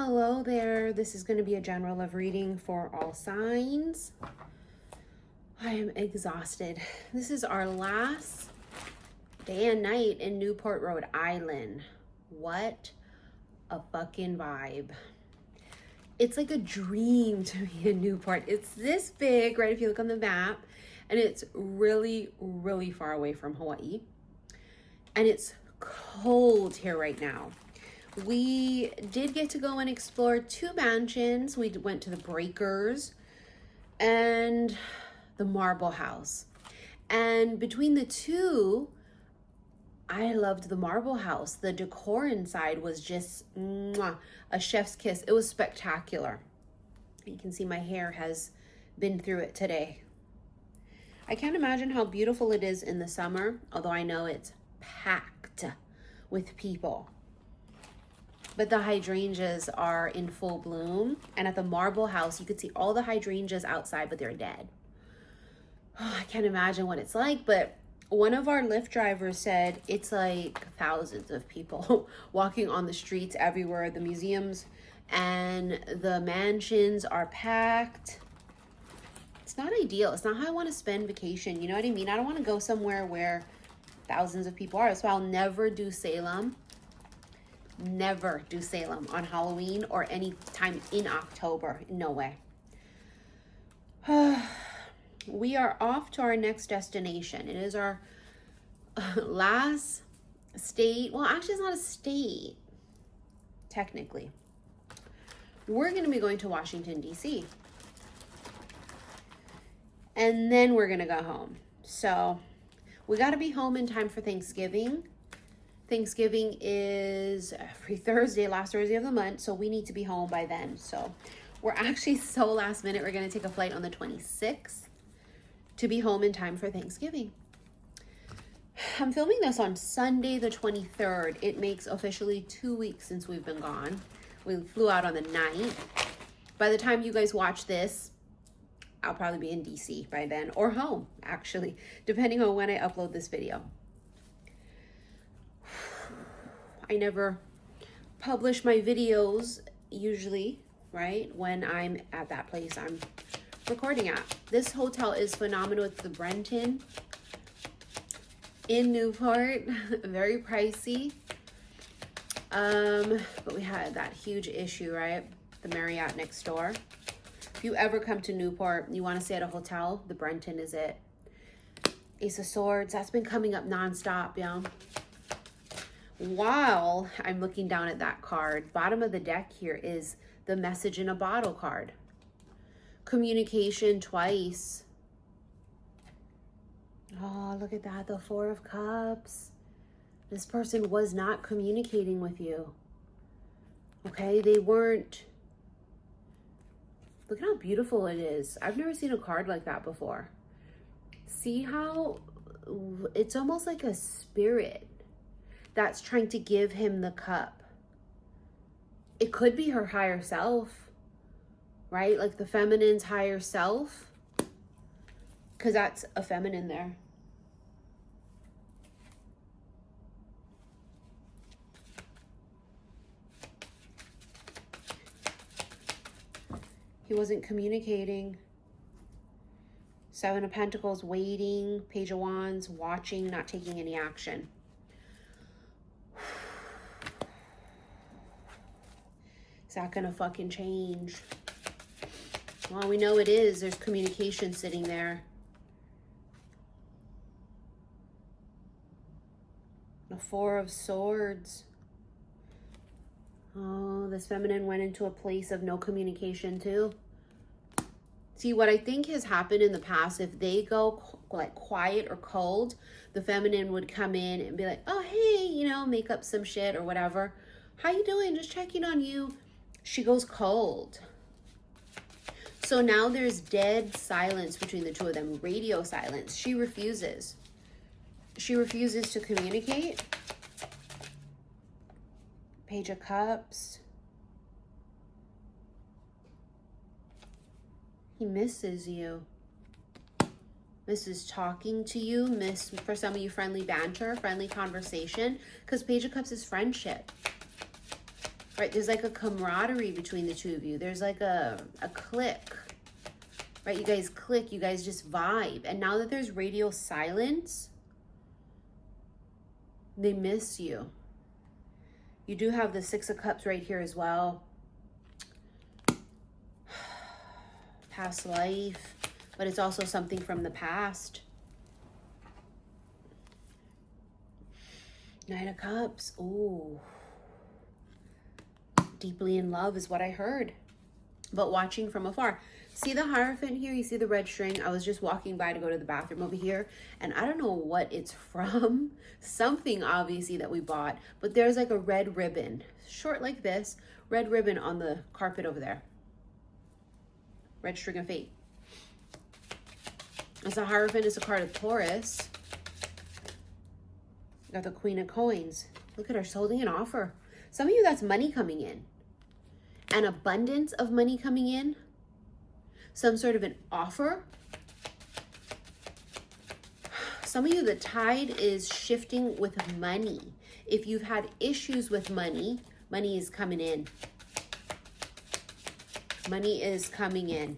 Hello there. This is going to be a general love reading for all signs. I am exhausted. This is our last day and night in Newport, Rhode Island. What a fucking vibe. It's like a dream to be in Newport. It's this big, right? If you look on the map, and it's really, really far away from Hawaii. And it's cold here right now. We did get to go and explore 2 mansions. We went to the Breakers and the Marble House. And between the two, I loved the Marble House. The decor inside was just mwah, a chef's kiss. It was spectacular. You can see my hair has been through it today. I can't imagine how beautiful it is in the summer, although I know it's packed with people. But the hydrangeas are in full bloom. And at the Marble House, you could see all the hydrangeas outside, but they're dead. Oh, I can't imagine what it's like. But one of our Lyft drivers said it's like thousands of people walking on the streets everywhere. The museums and the mansions are packed. It's not ideal. It's not how I want to spend vacation. You know what I mean? I don't want to go somewhere where thousands of people are. So I'll never do Salem. Never do Salem on Halloween or any time in October. No way. We are off to our next destination. It is our last state. Well, actually, it's not a state, technically. We're going to be going to Washington, D.C. And then we're going to go home. So we got to be home in time for Thanksgiving. Thanksgiving is every Thursday, last Thursday of the month, so we need to be home by then. So we're actually so last minute. We're going to take a flight on the 26th to be home in time for Thanksgiving. I'm filming this on Sunday the 23rd. It makes officially 2 weeks since we've been gone. We flew out on the 9th. By the time you guys watch this, I'll probably be in DC by then, or home, actually, depending on when I upload this video. I never publish my videos usually, right? When I'm at that place I'm recording at. This hotel is phenomenal. It's the Brenton in Newport. Very pricey. But we had that huge issue, right? The Marriott next door. If you ever come to Newport, you want to stay at a hotel, the Brenton is it. Ace of Swords, that's been coming up nonstop, yeah. While I'm looking down at that card, bottom of the deck here is the message in a bottle card. Communication twice. Oh, look at that, the 4 of Cups. This person was not communicating with you. Okay, they weren't. Look at how beautiful it is. I've never seen a card like that before. See how it's almost like a spirit that's trying to give him the cup. It could be her higher self, right? Like the feminine's higher self, because that's a feminine there. He wasn't communicating. 7 of Pentacles, waiting. Page of Wands, watching, not taking any action. Is that gonna fucking change? Well, we know it is. There's communication sitting there. The 4 of Swords. Oh, this feminine went into a place of no communication too. See, what I think has happened in the past, if they go like quiet or cold, the feminine would come in and be like, oh, hey, you know, make up some shit or whatever. How you doing? Just checking on you. She goes cold. So now there's dead silence between the two of them. Radio silence. She refuses. She refuses to communicate. Page of Cups. He misses you. Misses talking to you. Miss, for some of you, friendly banter, friendly conversation. Because Page of Cups is friendship. right? There's like a camaraderie between the two of you. There's like a click, right? You guys click, you guys just vibe. And now that there's radio silence, they miss you. You do have the Six of Cups right here as well. Past life, but it's also something from the past. Knight of Cups. Ooh. Deeply in love is what I heard, but watching from afar. See the Hierophant here? You see the red string? I was just walking by to go to the bathroom over here, and I don't know what it's from. Something obviously that we bought, but there's like a red ribbon, short like this, red ribbon on the carpet over there. Red string of fate. As the Hierophant is a card of Taurus. Got the Queen of Coins. Look at her, she's holding an offer. Some of you, that's money coming in. An abundance of money coming in. Some sort of an offer. Some of you, the tide is shifting with money. If you've had issues with money, money is coming in. Money is coming in.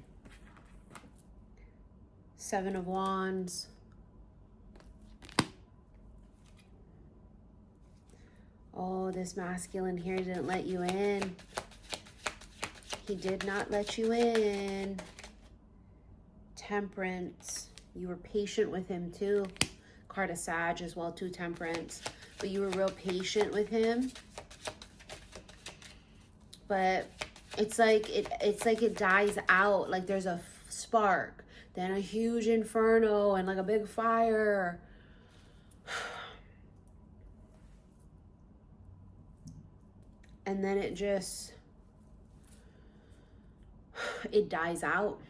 Seven of Wands. Oh, this masculine here didn't let you in. He did not let you in. Temperance. You were patient with him too. Card of Sag as well too, Temperance. But you were real patient with him. But it's like it dies out. Like there's a spark, then a huge inferno, and like a big fire. And then it dies out.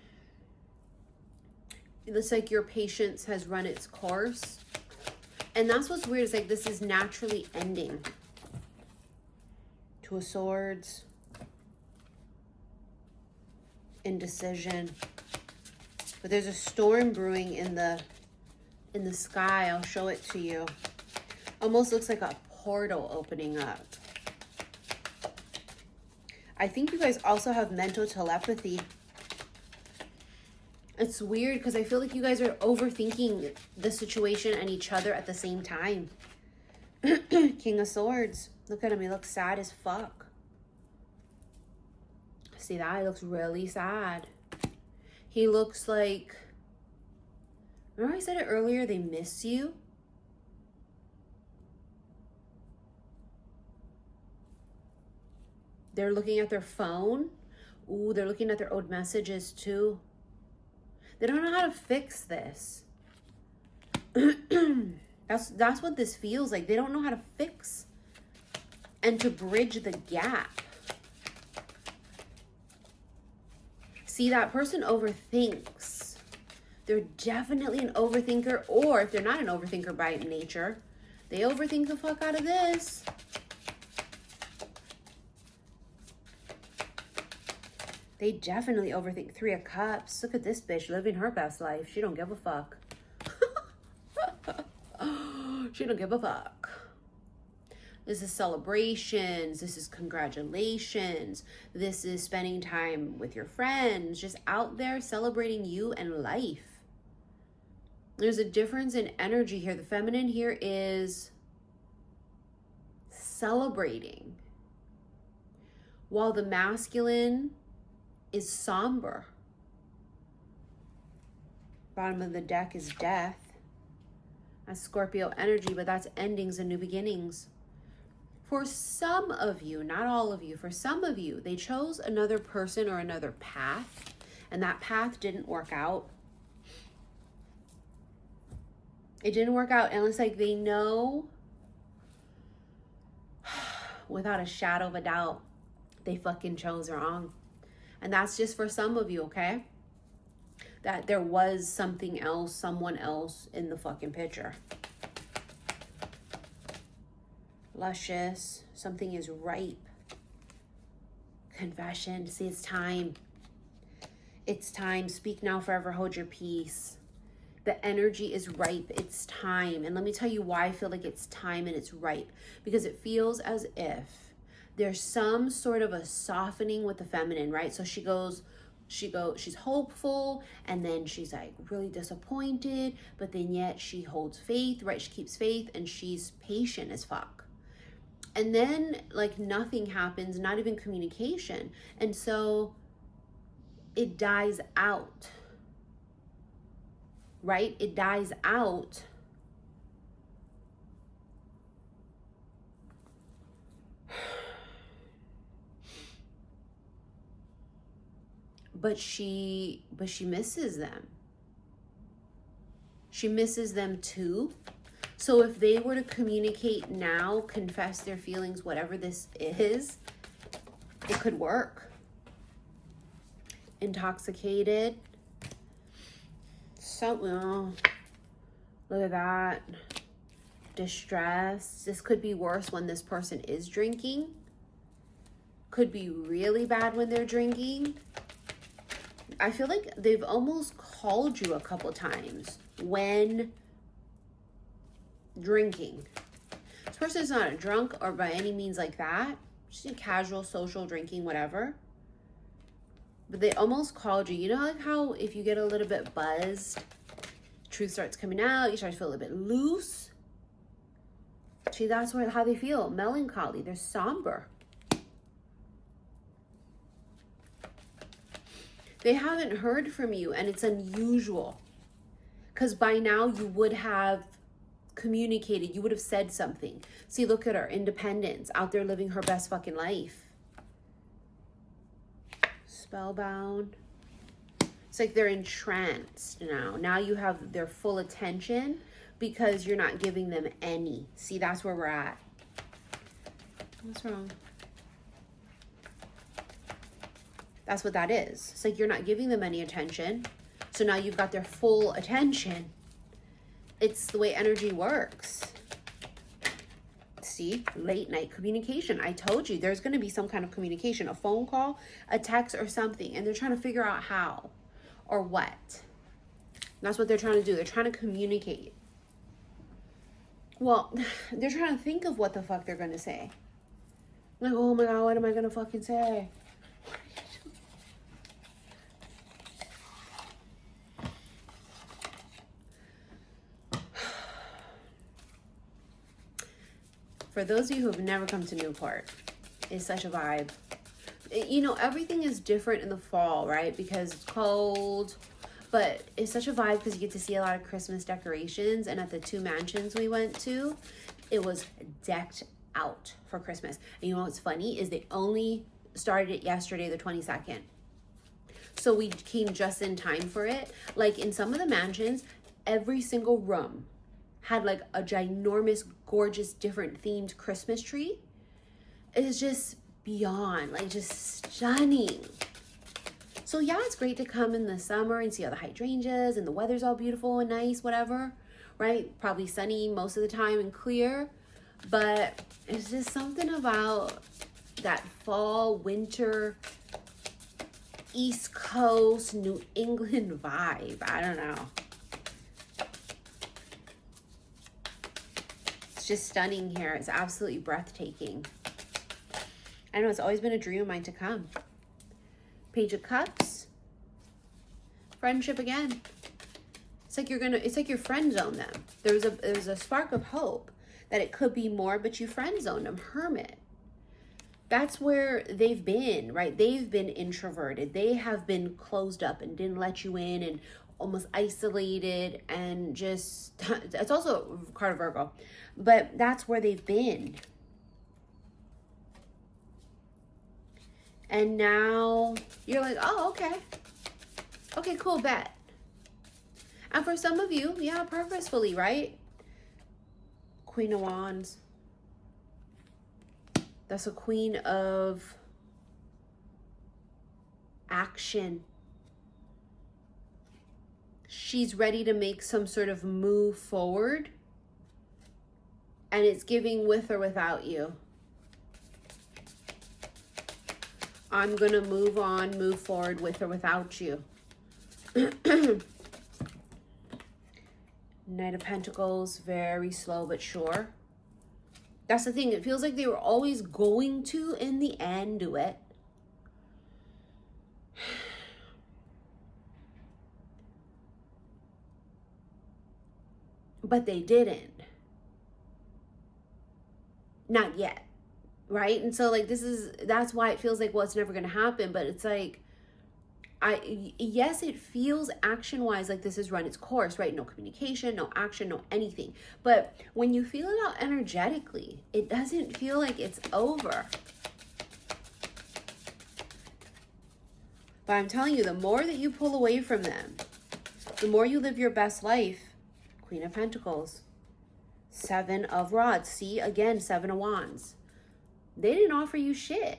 It looks like your patience has run its course. And that's what's weird, is like this is naturally ending. Two of Swords. Indecision. But there's a storm brewing in the sky. I'll show it to you. Almost looks like a portal opening up. I think you guys also have mental telepathy. It's weird because I feel like you guys are overthinking the situation and each other at the same time. King of Swords. Look at him. He looks sad as fuck. See that? He looks really sad. He looks like... Remember I said it earlier? They miss you. They're looking at their phone. Ooh, they're looking at their old messages too. They don't know how to fix this. That's what this feels like. They don't know how to fix and to bridge the gap. See, that person overthinks. They're definitely an overthinker, or if they're not an overthinker by nature, they overthink the fuck out of this. They definitely overthink. Three of Cups. Look at this bitch living her best life. She don't give a fuck. She don't give a fuck. This is celebrations. This is congratulations. This is spending time with your friends. Just out there celebrating you and life. There's a difference in energy here. The feminine here is celebrating, while the masculine is somber. Bottom of the deck is death. That's Scorpio energy, but that's endings and new beginnings. For some of you, not all of you, for some of you, they chose another person or another path, and that path didn't work out. It didn't work out, and it's like they know without a shadow of a doubt they fucking chose wrong. And that's just for some of you, okay? That there was something else, someone else in the fucking picture. Luscious. Something is ripe. Confession. See, it's time. It's time. Speak now, forever hold your peace. The energy is ripe. It's time. And let me tell you why I feel like it's time and it's ripe. Because it feels as if there's some sort of a softening with the feminine, right? So she's hopeful, and then she's like really disappointed, but then yet she holds faith, right? She keeps faith, and she's patient as fuck. And then like nothing happens, not even communication. And so it dies out, right? It dies out. But she misses them. She misses them too. So if they were to communicate now, confess their feelings, whatever this is, it could work. Intoxicated. So, oh, look at that. Distress. This could be worse when this person is drinking. Could be really bad when they're drinking. I feel like they've almost called you a couple times when drinking. This person is not a drunk or by any means like that. Just a casual, social drinking, whatever. But they almost called you. You know like how if you get a little bit buzzed, truth starts coming out, you start to feel a little bit loose? See, that's how they feel. Melancholy. They're somber. They haven't heard from you, and it's unusual. Because by now you would have communicated. You would have said something. See, look at her. Independence. Out there living her best fucking life. Spellbound. It's like they're entranced now. Now you have their full attention because you're not giving them any. See, that's where we're at. What's wrong? That's what that is. It's like you're not giving them any attention. So now you've got their full attention. It's the way energy works. See, late night communication. I told you there's going to be some kind of communication, a phone call, a text or something. And they're trying to figure out how or what. That's what they're trying to do. They're trying to communicate. Well, they're trying to think of what the fuck they're going to say. Like, oh my God, what am I going to fucking say? For those of you who have never come to Newport, it's such a vibe. You know, everything is different in the fall, right? Because it's cold, but it's such a vibe because you get to see a lot of Christmas decorations. And at the 2 mansions we went to, it was decked out for Christmas. And you know what's funny is they only started it yesterday, the 22nd. So we came just in time for it. Like in some of the mansions, every single room had like a ginormous, gorgeous, different themed Christmas tree. It's just beyond, like just stunning. So yeah, it's great to come in the summer and see all the hydrangeas and the weather's all beautiful and nice, whatever, right? Probably sunny most of the time and clear, but it's just something about that fall, winter, East Coast, New England vibe. I don't know. Just stunning here. It's absolutely breathtaking. I know it's always been a dream of mine to come. Page of Cups. Friendship again. It's like you're friend zone them. There's a spark of hope that it could be more, but you friend zone them. Hermit. That's where they've been, right? They've been introverted. They have been closed up and didn't let you in and almost isolated and just, it's also a card of Virgo, but that's where they've been. And now you're like, oh, okay. Okay, cool, bet. And for some of you, yeah, purposefully, right? Queen of Wands. That's a queen of action. She's ready to make some sort of move forward. And it's giving with or without you. I'm going to move on, move forward with or without you. Knight of Pentacles, very slow but sure. That's the thing. It feels like they were always going to, in the end, do it. But they didn't. Not yet. Right? And so like that's why it feels like, well, it's never going to happen. But it's like, yes, it feels action-wise like this has run its course, right? No communication, no action, no anything. But when you feel it out energetically, it doesn't feel like it's over. But I'm telling you, the more that you pull away from them, the more you live your best life. Queen of Pentacles, 7 of Rods. See, again, 7 of Wands. They didn't offer you shit.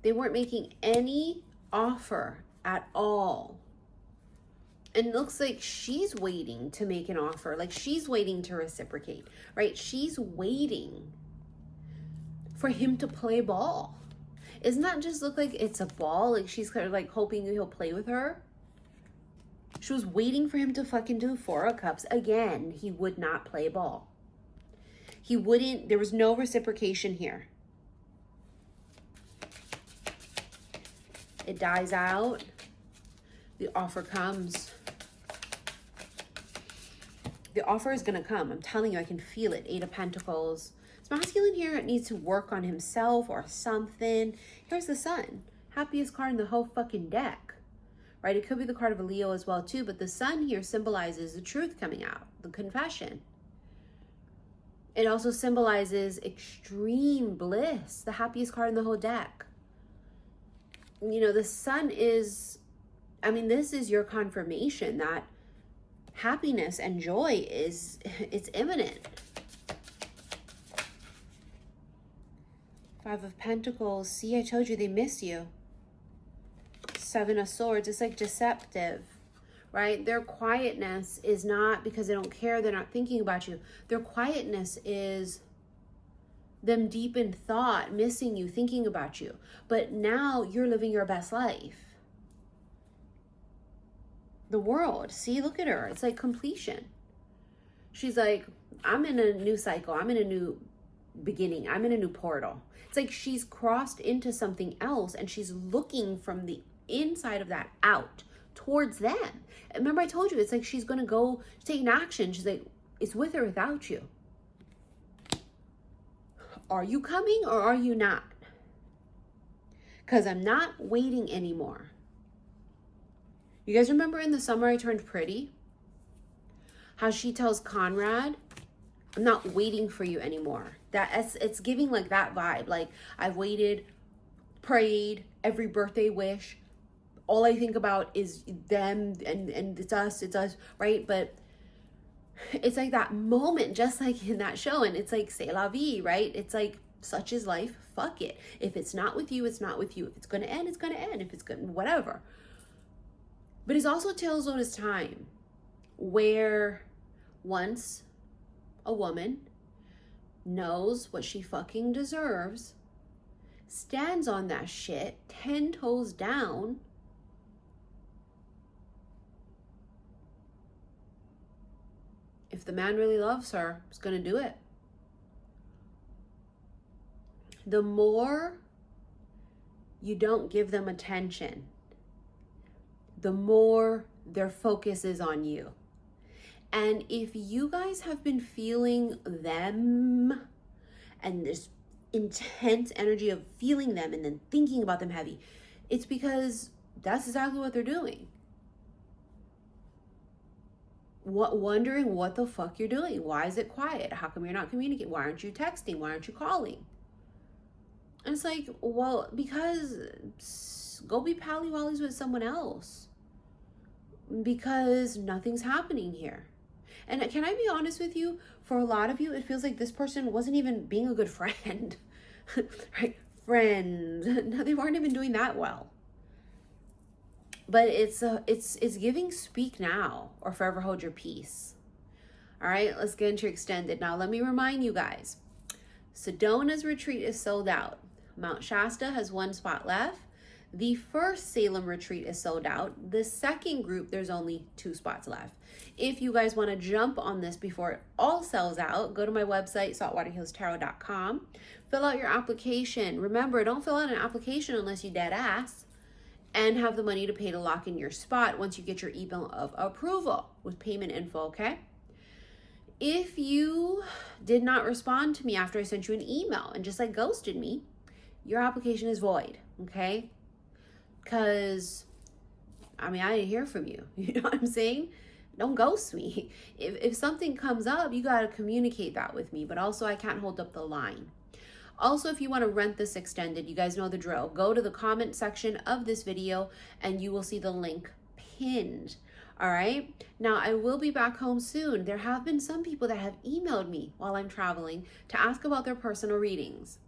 They weren't making any offer at all. And it looks like she's waiting to make an offer. Like she's waiting to reciprocate, right? She's waiting for him to play ball. Isn't that just look like it's a ball? Like she's kind of like hoping he'll play with her. She was waiting for him to fucking do 4 of Cups. Again, he would not play ball. He wouldn't, there was no reciprocation here. It dies out. The offer comes. The offer is going to come. I'm telling you, I can feel it. 8 of Pentacles. It's masculine here. It needs to work on himself or something. Here's the Sun. Happiest card in the whole fucking deck. Right? It could be the card of a Leo as well too. But the Sun here symbolizes the truth coming out. The confession. It also symbolizes extreme bliss. The happiest card in the whole deck. You know, the Sun is, I mean, this is your confirmation that happiness and joy is, it's imminent. 5 of Pentacles. See, I told you they miss you. 7 of Swords. It's like deceptive, right? Their quietness is not because they don't care. They're not thinking about you. Their quietness is them deep in thought, missing you, thinking about you. But now you're living your best life. The World. See, look at her. It's like completion. She's like, I'm in a new cycle. I'm in a new beginning. I'm in a new portal. It's like she's crossed into something else and she's looking from the inside of that out towards them. Remember I told you, it's like she's going to go take an action. She's like, it's with or without you. Are you coming or are you not? Because I'm not waiting anymore. You guys remember in The Summer I Turned Pretty? How she tells Conrad, I'm not waiting for you anymore. It's giving like that vibe. Like, I've waited, prayed, every birthday wish. All I think about is them and it's us, right? But it's like that moment, just like in that show. And it's like, c'est la vie, right? It's like, such is life. Fuck it. If it's not with you, it's not with you. If it's going to end, it's going to end. If it's good, whatever. But it's also Tales of His Time, where once a woman knows what she fucking deserves, stands on that shit, 10 toes down, if the man really loves her, he's going to do it. The more you don't give them attention, the more their focus is on you. And if you guys have been feeling them and this intense energy of feeling them and then thinking about them heavy, it's because that's exactly what they're doing. Wondering what the fuck you're doing. Why is it quiet? How come you're not communicating? Why aren't you texting? Why aren't you calling? And it's like, well, because go be pally-wallies with someone else. Because nothing's happening here. And can I be honest with you? For a lot of you, it feels like this person wasn't even being a good friend. Right? Friends. No, they weren't even doing that well. But it's giving speak now or forever hold your peace. All right, let's get into extended. Now, let me remind you guys. Sedona's retreat is sold out. Mount Shasta has 1 spot left. The first Salem retreat is sold out. The second group, there's only 2 spots left. If you guys want to jump on this before it all sells out, go to my website, saltwaterhealstarot.com. Fill out your application. Remember, don't fill out an application unless you dead ass and have the money to pay to lock in your spot once you get your email of approval with payment info, okay? If you did not respond to me after I sent you an email and just like ghosted me, your application is void, okay? Because, I mean, I didn't hear from you. You know what I'm saying? Don't ghost me. If something comes up, you got to communicate that with me. But also, I can't hold up the line. Also, if you want to rent this extended, you guys know the drill. Go to the comment section of this video and you will see the link pinned. All right. Now, I will be back home soon. There have been some people that have emailed me while I'm traveling to ask about their personal readings.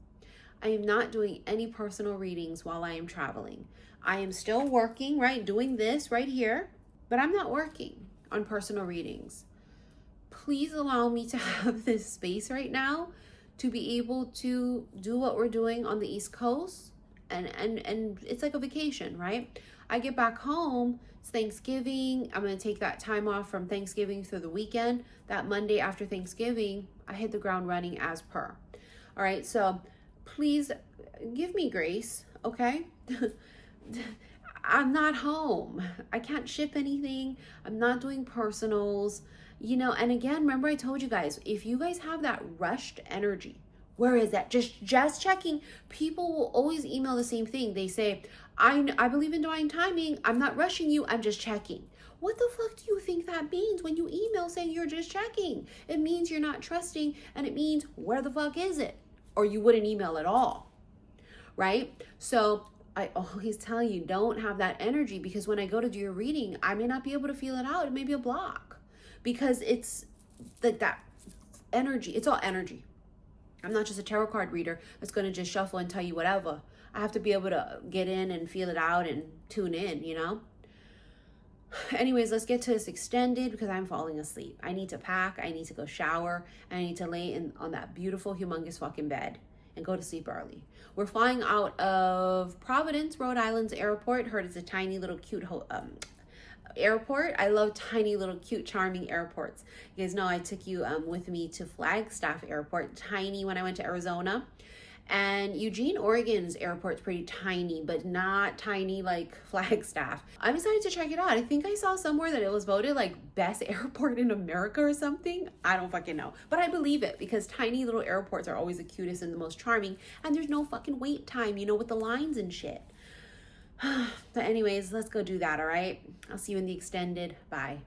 I am not doing any personal readings while I am traveling. I am still working, right? Doing this right here, but I'm not working on personal readings. Please allow me to have this space right now to be able to do what we're doing on the East Coast. And it's like a vacation, right? I get back home, it's Thanksgiving. I'm going to take that time off from Thanksgiving through the weekend. That Monday after Thanksgiving, I hit the ground running as per. All right, so please give me grace, okay? I'm not home. I can't ship anything. I'm not doing personals, you know. And again, remember I told you guys, if you guys have that rushed energy, where is that? Just checking. People will always email the same thing. They say, I believe in divine timing. I'm not rushing you. I'm just checking. What the fuck do you think that means when you email saying you're just checking? It means you're not trusting, and it means where the fuck is it? Or you wouldn't email at all, right? So I always tell you, don't have that energy, because when I go to do your reading, I may not be able to feel it out. It may be a block because it's like that energy. It's all energy. I'm not just a tarot card reader that's going to just shuffle and tell you whatever. I have to be able to get in and feel it out and tune in, you know? Anyways, let's get to this extended because I'm falling asleep. I need to pack. I need to go shower. I need to lay on that beautiful, humongous fucking bed and go to sleep early. We're flying out of Providence, Rhode Island's airport. Heard it's a tiny little cute airport. I love tiny little cute charming airports. You guys know I took you with me to Flagstaff Airport, tiny when I went to Arizona. And Eugene, Oregon's airport's pretty tiny, but not tiny like Flagstaff. I'm excited to check it out. I think I saw somewhere that it was voted like best airport in America or something. I don't fucking know, but I believe it because tiny little airports are always the cutest and the most charming, and there's no fucking wait time, you know, with the lines and shit. But anyways, let's go do that, all right? I'll see you in the extended. Bye.